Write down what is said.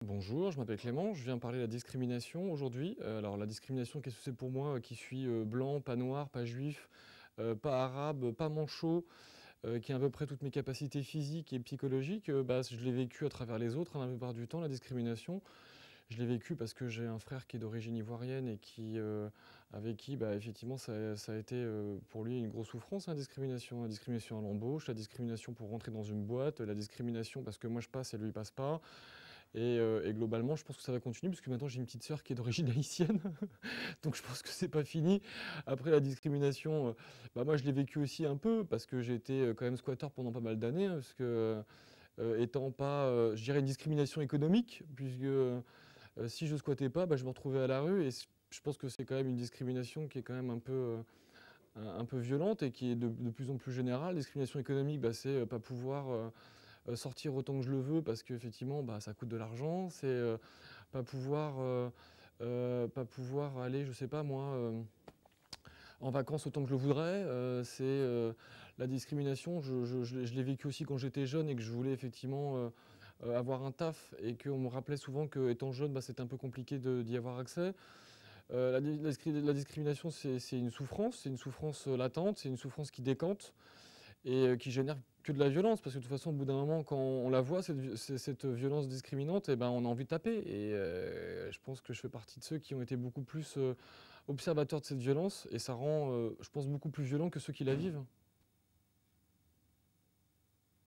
Bonjour, je m'appelle Clément, je viens parler de la discrimination aujourd'hui. Alors la discrimination, qu'est-ce que c'est pour moi qui suis blanc, pas noir, pas juif, pas arabe, pas manchot, qui a à peu près toutes mes capacités physiques et psychologiques, je l'ai vécu à travers les autres, hein, la plupart du temps, la discrimination. Je l'ai vécu parce que j'ai un frère qui est d'origine ivoirienne et avec qui, effectivement, ça a été pour lui une grosse souffrance, hein, la discrimination à l'embauche, la discrimination pour rentrer dans une boîte, la discrimination parce que moi je passe et lui il passe pas. Et globalement, je pense que ça va continuer parce que maintenant j'ai une petite sœur qui est d'origine haïtienne, donc je pense que c'est pas fini. Après la discrimination, moi je l'ai vécu aussi un peu parce que j'ai été quand même squatteur pendant pas mal d'années, hein, parce que étant pas, je dirais une discrimination économique, puisque si je squattais pas, je me retrouvais à la rue et je pense que c'est quand même une discrimination qui est quand même un peu violente et qui est de plus en plus générale. Discrimination économique, c'est pas pouvoir sortir autant que je le veux parce qu'effectivement, ça coûte de l'argent. C'est pas pouvoir, pas pouvoir aller, je sais pas moi, en vacances autant que je le voudrais. La discrimination, je l'ai vécu aussi quand j'étais jeune et que je voulais effectivement avoir un taf et qu'on me rappelait souvent qu'étant jeune, c'était un peu compliqué d'y avoir accès. La discrimination, c'est une souffrance latente, c'est une souffrance qui décante et qui génère que de la violence, parce que de toute façon, au bout d'un moment, quand on la voit, cette violence discriminante, on a envie de taper. Et je pense que je fais partie de ceux qui ont été beaucoup plus observateurs de cette violence, et ça rend, je pense, beaucoup plus violent que ceux qui la vivent.